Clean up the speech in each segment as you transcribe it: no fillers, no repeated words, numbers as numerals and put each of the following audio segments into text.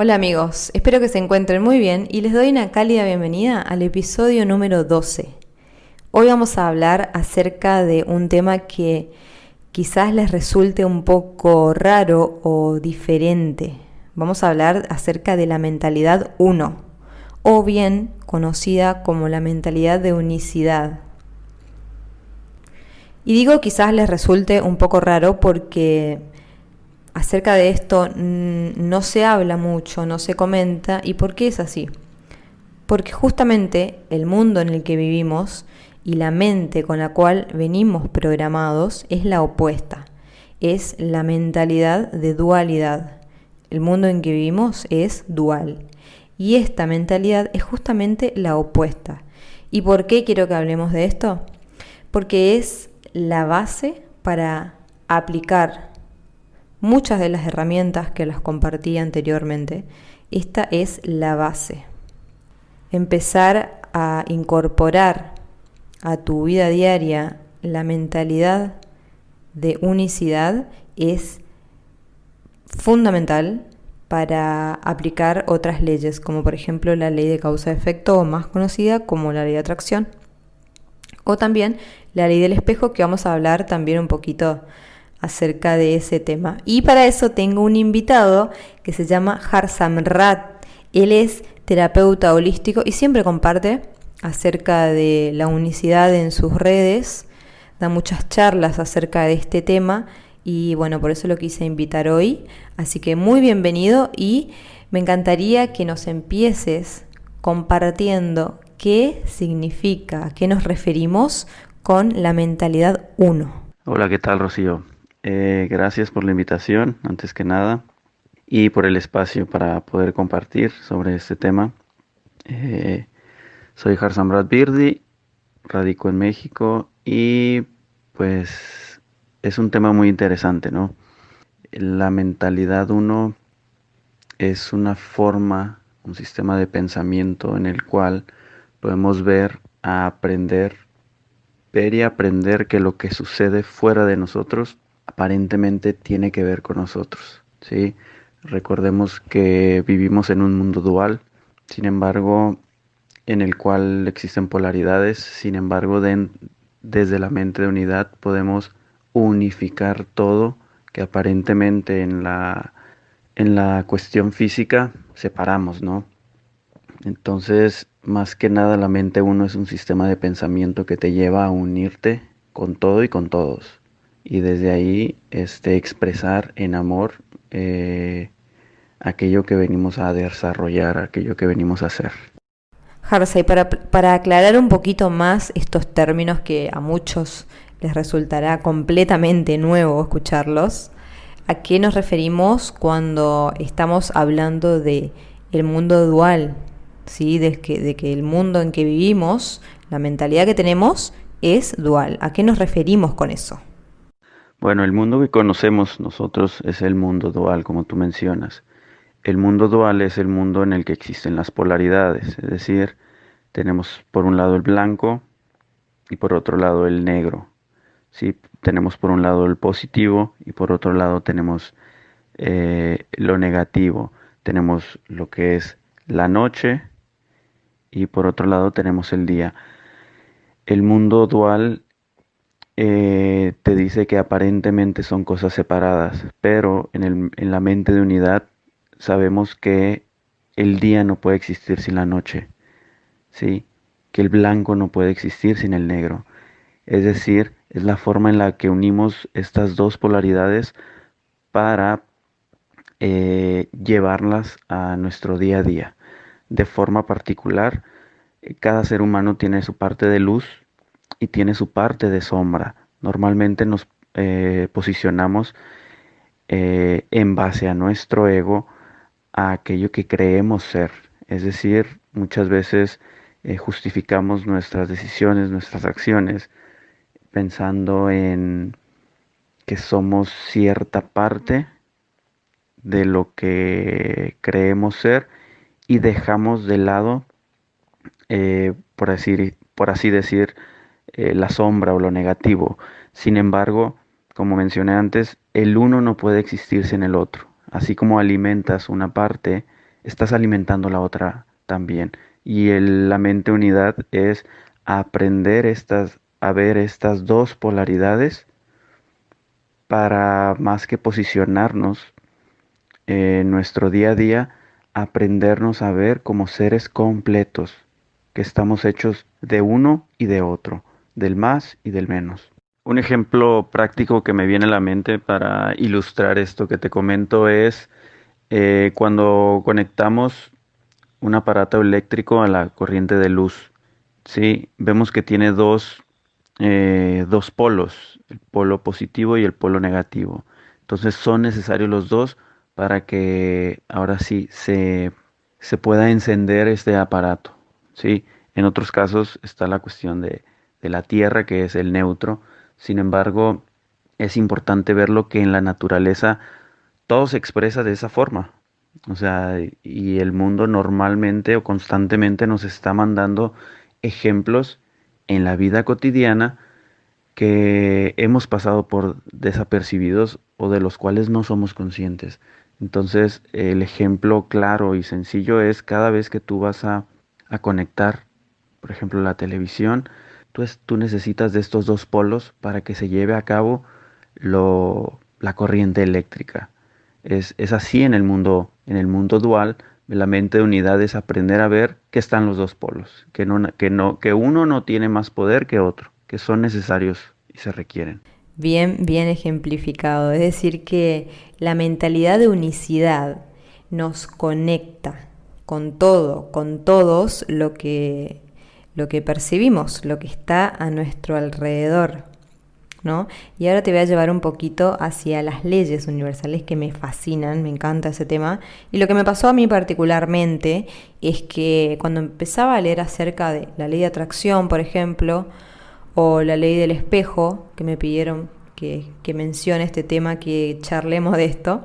Hola amigos, espero que se encuentren muy bien y les doy una cálida bienvenida al episodio número 12. Hoy vamos a hablar acerca de un tema que quizás les resulte un poco raro o diferente. Vamos a hablar acerca de la mentalidad 1, o bien conocida como la mentalidad de unicidad. Y digo quizás les resulte un poco raro porque acerca de esto no se habla mucho, no se comenta. ¿Y por qué es así? Porque justamente el mundo en el que vivimos y la mente con la cual venimos programados es la opuesta. Es la mentalidad de dualidad. El mundo en que vivimos es dual. Y esta mentalidad es justamente la opuesta. ¿Y por qué quiero que hablemos de esto? Porque es la base para aplicar muchas de las herramientas que las compartí anteriormente. Esta es la base. Empezar a incorporar a tu vida diaria la mentalidad de unicidad es fundamental para aplicar otras leyes, como por ejemplo la ley de causa-efecto, o más conocida como la ley de atracción, o también la ley del espejo, que vamos a hablar también un poquito acerca de ese tema. Y para eso tengo un invitado que se llama Harsamrat. Él es terapeuta holístico y siempre comparte acerca de la unicidad en sus redes, da muchas charlas acerca de este tema y bueno, por eso lo quise invitar hoy. Así que muy bienvenido y me encantaría que nos empieces compartiendo qué significa, a qué nos referimos con la mentalidad 1. Hola, ¿qué tal, Rocío? Gracias por la invitación, antes que nada, y por el espacio para poder compartir sobre este tema. Eh, Soy Harsamrat Birdi, radico en México y pues es un tema muy interesante, ¿no? La mentalidad uno es una forma, un sistema de pensamiento en el cual podemos ver y aprender que lo que sucede fuera de nosotros aparentemente tiene que ver con nosotros, ¿sí? Recordemos que vivimos en un mundo dual, sin embargo, en el cual existen polaridades, sin embargo, desde la mente de unidad podemos unificar todo que aparentemente en la cuestión física separamos, ¿no? Entonces, más que nada, la mente uno es un sistema de pensamiento que te lleva a unirte con todo y con todos. Y desde ahí, expresar en amor aquello que venimos a desarrollar, aquello que venimos a hacer. Harsay, para aclarar un poquito más estos términos que a muchos les resultará completamente nuevo escucharlos, ¿a qué nos referimos cuando estamos hablando de el mundo dual? ¿Sí? De que el mundo en que vivimos, la mentalidad que tenemos es dual. ¿A qué nos referimos con eso? Bueno, el mundo que conocemos nosotros es el mundo dual, como tú mencionas. El mundo dual es el mundo en el que existen las polaridades, es decir, tenemos por un lado el blanco y por otro lado el negro. ¿Sí? Tenemos por un lado el positivo y por otro lado tenemos lo negativo. Tenemos lo que es la noche y por otro lado tenemos el día. El mundo dual te dice que aparentemente son cosas separadas, pero en la mente de unidad sabemos que el día no puede existir sin la noche, ¿sí? Que el blanco no puede existir sin el negro. Es decir, es la forma en la que unimos estas dos polaridades para llevarlas a nuestro día a día. De forma particular, cada ser humano tiene su parte de luz y tiene su parte de sombra. Normalmente nos posicionamos en base a nuestro ego, a aquello que creemos ser. Es decir, muchas veces justificamos nuestras decisiones, nuestras acciones, pensando en que somos cierta parte de lo que creemos ser y dejamos de lado, por así decir, la sombra o lo negativo. Sin embargo, como mencioné antes, el uno no puede existir sin el otro. Así como alimentas una parte estás alimentando la otra también. Y la mente unidad es aprender a ver estas dos polaridades para más que posicionarnos en nuestro día a día, aprendernos a ver como seres completos, que estamos hechos de uno y de otro, del más y del menos. Un ejemplo práctico que me viene a la mente para ilustrar esto que te comento es cuando conectamos un aparato eléctrico a la corriente de luz. Sí, vemos que tiene dos polos, el polo positivo y el polo negativo. Entonces son necesarios los dos para que ahora sí se pueda encender este aparato. Sí, en otros casos está la cuestión de la Tierra, que es el neutro. Sin embargo, es importante verlo que en la naturaleza todo se expresa de esa forma. O sea, y el mundo normalmente o constantemente nos está mandando ejemplos en la vida cotidiana que hemos pasado por desapercibidos o de los cuales no somos conscientes. Entonces, el ejemplo claro y sencillo es cada vez que tú vas a conectar, por ejemplo, la televisión, tú necesitas de estos dos polos para que se lleve a cabo la corriente eléctrica. Es así en el mundo dual, la mente de unidad es aprender a ver que están los dos polos, que uno no tiene más poder que otro, que son necesarios y se requieren. Bien, bien ejemplificado. Es decir, que la mentalidad de unicidad nos conecta con todo, con todos lo que percibimos, lo que está a nuestro alrededor, ¿no? Y ahora te voy a llevar un poquito hacia las leyes universales que me fascinan, me encanta ese tema. Y lo que me pasó a mí particularmente es que cuando empezaba a leer acerca de la ley de atracción, por ejemplo, o la ley del espejo, que me pidieron que mencione este tema, que charlemos de esto,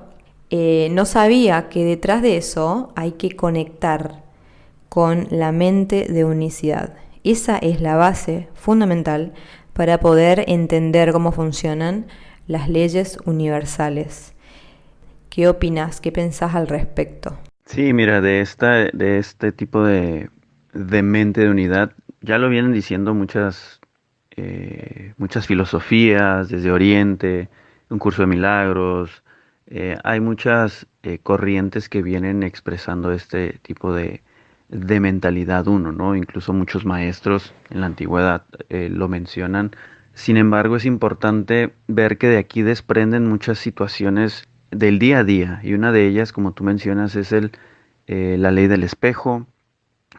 no sabía que detrás de eso hay que conectar con la mente de unicidad. Esa es la base fundamental para poder entender cómo funcionan las leyes universales. ¿Qué opinas? ¿Qué pensás al respecto? Sí, mira, de este tipo de mente de unidad, ya lo vienen diciendo muchas filosofías desde Oriente, un curso de milagros, hay muchas corrientes que vienen expresando este tipo de mentalidad uno, ¿no? Incluso muchos maestros en la antigüedad lo mencionan. Sin embargo, es importante ver que de aquí desprenden muchas situaciones del día a día y una de ellas, como tú mencionas, es la ley del espejo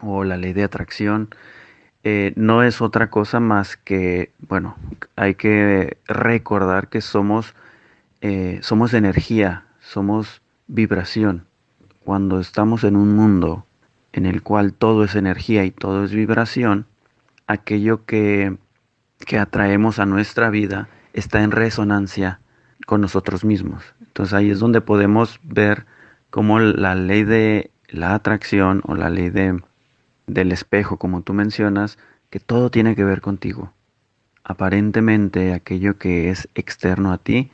o la ley de atracción. No es otra cosa más que, bueno, hay que recordar que somos energía, somos vibración. Cuando estamos en un mundo en el cual todo es energía y todo es vibración, aquello que atraemos a nuestra vida está en resonancia con nosotros mismos. Entonces ahí es donde podemos ver cómo la ley de la atracción o la ley del espejo, como tú mencionas, que todo tiene que ver contigo. Aparentemente aquello que es externo a ti,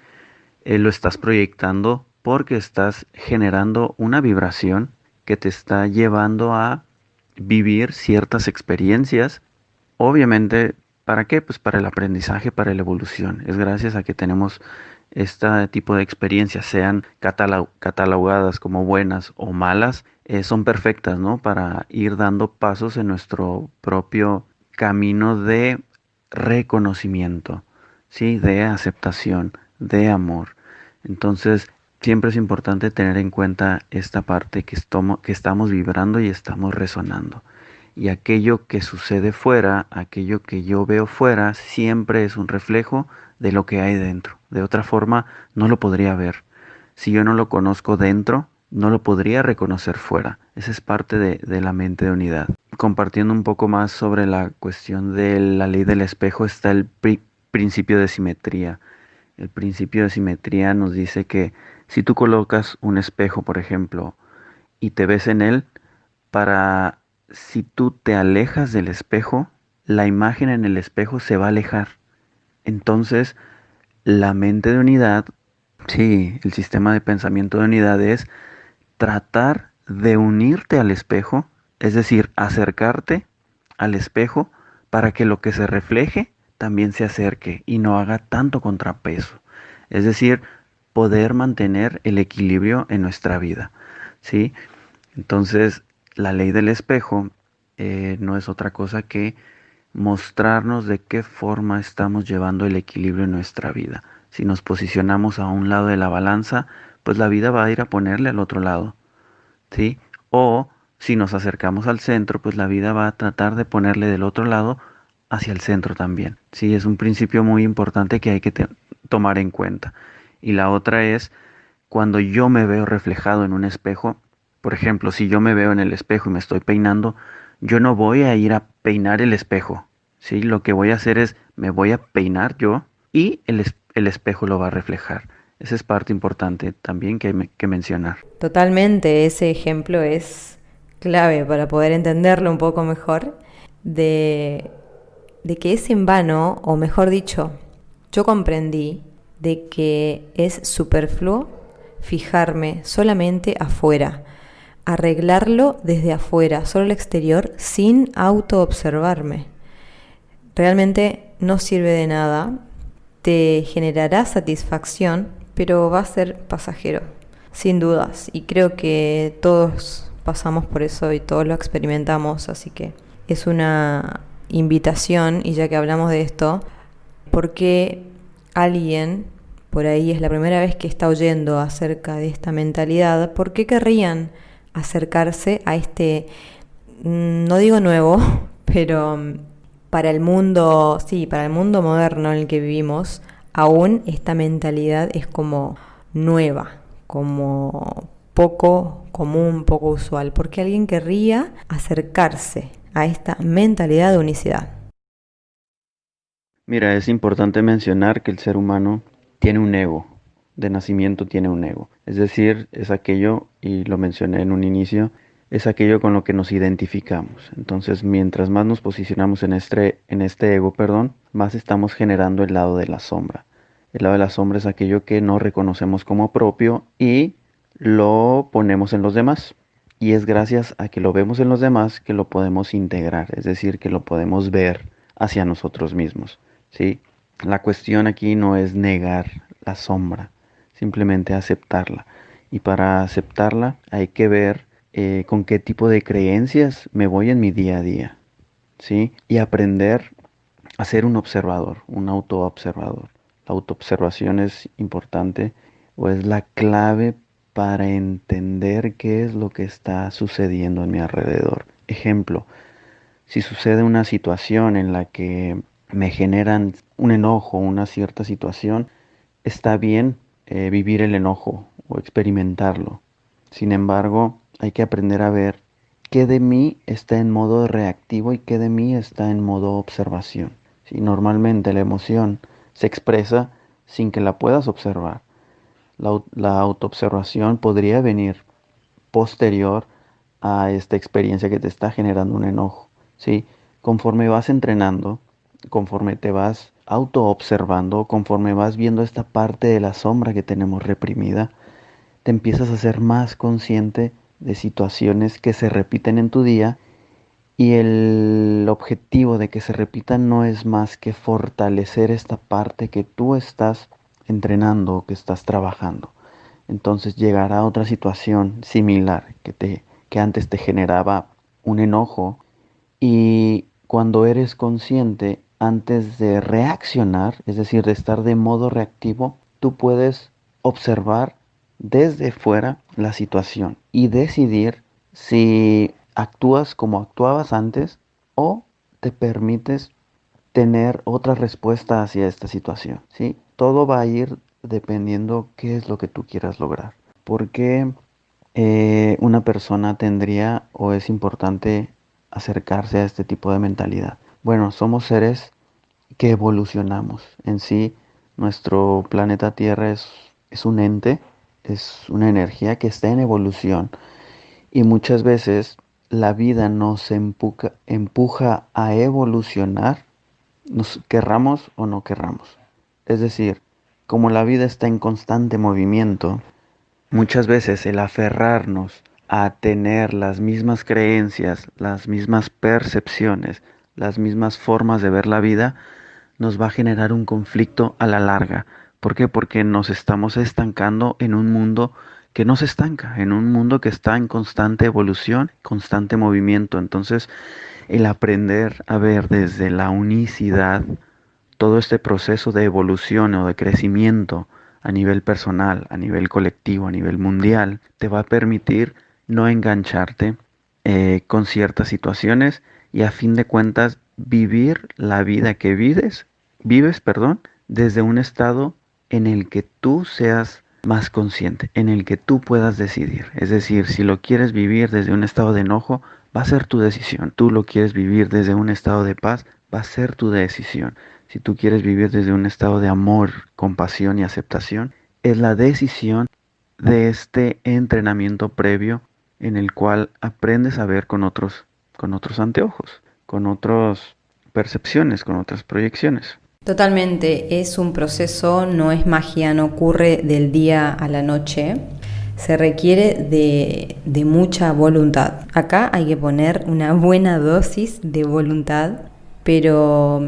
lo estás proyectando porque estás generando una vibración que te está llevando a vivir ciertas experiencias. Obviamente, ¿para qué? Pues para el aprendizaje, para la evolución. Es gracias a que tenemos este tipo de experiencias, sean catalogadas como buenas o malas, son perfectas, ¿no? Para ir dando pasos en nuestro propio camino de reconocimiento, ¿sí? De aceptación, de amor. Entonces, siempre es importante tener en cuenta esta parte que estamos vibrando y estamos resonando. Y aquello que sucede fuera, aquello que yo veo fuera, siempre es un reflejo de lo que hay dentro. De otra forma, no lo podría ver. Si yo no lo conozco dentro, no lo podría reconocer fuera. Esa es parte de la mente de unidad. Compartiendo un poco más sobre la cuestión de la ley del espejo está el principio de simetría. El principio de simetría nos dice que si tú colocas un espejo, por ejemplo, y te ves en él, para si tú te alejas del espejo, la imagen en el espejo se va a alejar. Entonces, la mente de unidad, sí, el sistema de pensamiento de unidad es tratar de unirte al espejo, es decir, acercarte al espejo para que lo que se refleje también se acerque y no haga tanto contrapeso. Es decir, poder mantener el equilibrio en nuestra vida, ¿sí? Entonces, la ley del espejo no es otra cosa que mostrarnos de qué forma estamos llevando el equilibrio en nuestra vida. Si nos posicionamos a un lado de la balanza, pues la vida va a ir a ponerle al otro lado, ¿sí? O si nos acercamos al centro, pues la vida va a tratar de ponerle del otro lado hacia el centro también. Sí, es un principio muy importante que hay que tomar en cuenta. Y la otra es cuando yo me veo reflejado en un espejo, por ejemplo, si yo me veo en el espejo y me estoy peinando, yo no voy a ir a peinar el espejo, ¿sí? Lo que voy a hacer es, me voy a peinar yo y el espejo lo va a reflejar. Esa es parte importante también que hay que mencionar. Totalmente, ese ejemplo es clave para poder entenderlo un poco mejor de, de que es en vano, o mejor dicho, yo comprendí de que es superfluo fijarme solamente afuera, arreglarlo desde afuera, solo el exterior, sin auto-observarme. Realmente no sirve de nada, te generará satisfacción, pero va a ser pasajero, sin dudas. Y creo que todos pasamos por eso y todos lo experimentamos, así que es una invitación, y ya que hablamos de esto, porque alguien por ahí es la primera vez que está oyendo acerca de esta mentalidad, ¿por qué querrían acercarse a este, no digo nuevo, pero para el mundo, sí, para el mundo moderno en el que vivimos, aún esta mentalidad es como nueva, como poco común, poco usual? Porque alguien querría acercarse a esta mentalidad de unicidad. Mira, es importante mencionar que el ser humano tiene un ego, de nacimiento tiene un ego. Es decir, es aquello, y lo mencioné en un inicio, es aquello con lo que nos identificamos. Entonces, mientras más nos posicionamos en este ego, perdón, más estamos generando el lado de la sombra. El lado de la sombra es aquello que no reconocemos como propio y lo ponemos en los demás. Y es gracias a que lo vemos en los demás que lo podemos integrar, es decir, que lo podemos ver hacia nosotros mismos. ¿Sí? La cuestión aquí no es negar la sombra, simplemente aceptarla. Y para aceptarla hay que ver con qué tipo de creencias me voy en mi día a día, ¿sí? Y aprender a ser un observador, un autoobservador. La autoobservación es importante o es la clave para entender qué es lo que está sucediendo en mi alrededor. Ejemplo, si sucede una situación en la que me generan un enojo, una cierta situación, está bien vivir el enojo o experimentarlo. Sin embargo, hay que aprender a ver qué de mí está en modo reactivo y qué de mí está en modo observación. Si normalmente la emoción se expresa sin que la puedas observar. La autoobservación podría venir posterior a esta experiencia que te está generando un enojo, ¿sí? Conforme vas entrenando, conforme te vas auto-observando, conforme vas viendo esta parte de la sombra que tenemos reprimida, te empiezas a ser más consciente de situaciones que se repiten en tu día, y el objetivo de que se repitan no es más que fortalecer esta parte que tú estás entrenando o que estás trabajando. Entonces llegará otra situación similar que antes te generaba un enojo, y cuando eres consciente, antes de reaccionar, es decir, de estar de modo reactivo, tú puedes observar desde fuera la situación y decidir si actúas como actuabas antes o te permites tener otra respuesta hacia esta situación, ¿sí? Todo va a ir dependiendo qué es lo que tú quieras lograr. Porque una persona tendría o es importante acercarse a este tipo de mentalidad. Bueno, somos seres que evolucionamos. En sí, nuestro planeta Tierra es un ente, es una energía que está en evolución. Y muchas veces la vida nos empuja a evolucionar, nos querramos o no querramos. Es decir, como la vida está en constante movimiento, muchas veces el aferrarnos a tener las mismas creencias, las mismas percepciones, las mismas formas de ver la vida, nos va a generar un conflicto a la larga. ¿Por qué? Porque nos estamos estancando en un mundo que no se estanca, en un mundo que está en constante evolución, constante movimiento. Entonces, el aprender a ver desde la unicidad todo este proceso de evolución o de crecimiento a nivel personal, a nivel colectivo, a nivel mundial, te va a permitir no engancharte con ciertas situaciones y a fin de cuentas vivir la vida que vives, desde un estado en el que tú seas más consciente, en el que tú puedas decidir. Es decir, si lo quieres vivir desde un estado de enojo, va a ser tu decisión. Tú lo quieres vivir desde un estado de paz, va a ser tu decisión. Si tú quieres vivir desde un estado de amor, compasión y aceptación, es la decisión de este entrenamiento previo en el cual aprendes a ver con otros anteojos, con otras percepciones, con otras proyecciones. Totalmente, es un proceso, no es magia, no ocurre del día a la noche. Se requiere de mucha voluntad. Acá hay que poner una buena dosis de voluntad, pero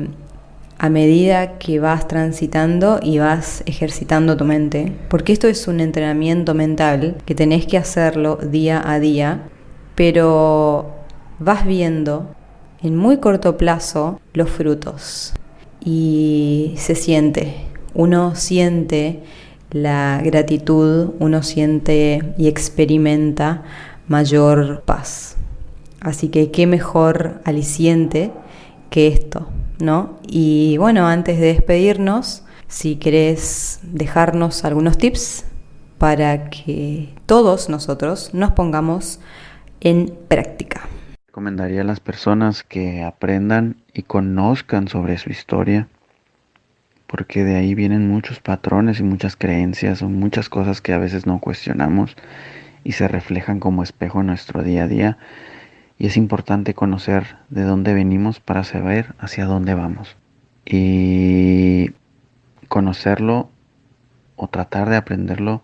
a medida que vas transitando y vas ejercitando tu mente, porque esto es un entrenamiento mental que tenés que hacerlo día a día, pero vas viendo en muy corto plazo los frutos y se siente, uno siente la gratitud, uno siente y experimenta mayor paz. Así que qué mejor aliciente que esto, ¿no? Y bueno, antes de despedirnos, si querés dejarnos algunos tips para que todos nosotros nos pongamos en práctica. Recomendaría a las personas que aprendan y conozcan sobre su historia, porque de ahí vienen muchos patrones y muchas creencias o muchas cosas que a veces no cuestionamos y se reflejan como espejo en nuestro día a día. Y es importante conocer de dónde venimos para saber hacia dónde vamos. Y conocerlo o tratar de aprenderlo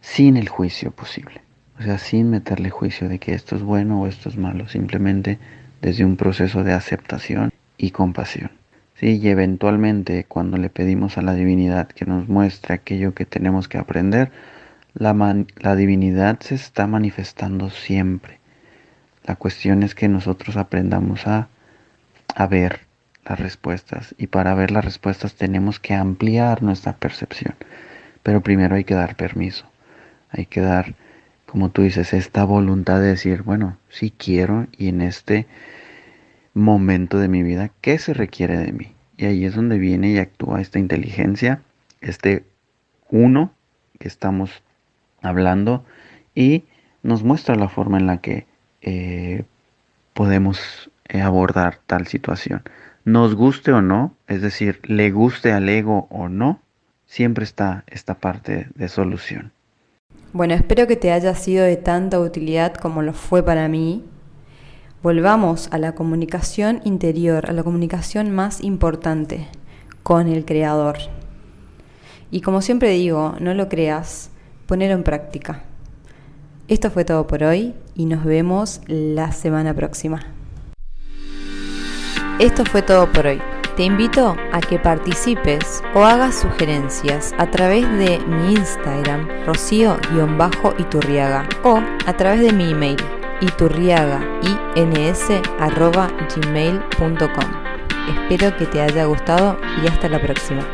sin el juicio posible. O sea, sin meterle juicio de que esto es bueno o esto es malo. Simplemente desde un proceso de aceptación y compasión. Sí, y eventualmente cuando le pedimos a la divinidad que nos muestre aquello que tenemos que aprender, la divinidad se está manifestando siempre. La cuestión es que nosotros aprendamos a ver las respuestas, y para ver las respuestas tenemos que ampliar nuestra percepción. Pero primero hay que dar permiso, hay que dar, como tú dices, esta voluntad de decir, bueno, sí quiero, y en este momento de mi vida, ¿qué se requiere de mí? Y ahí es donde viene y actúa esta inteligencia, este uno que estamos hablando, y nos muestra la forma en la que podemos abordar tal situación. Nos guste o no, es decir, le guste al ego o no, siempre está esta parte de solución. Bueno, espero que te haya sido de tanta utilidad como lo fue para mí. Volvamos a la comunicación interior, a la comunicación más importante con el Creador. Y como siempre digo, no lo creas, ponelo en práctica. Esto fue todo por hoy y nos vemos la semana próxima. Esto fue todo por hoy. Te invito a que participes o hagas sugerencias a través de mi Instagram, Rocío_Iturriaga, o a través de mi email, iturriagains@gmail.com. Espero que te haya gustado y hasta la próxima.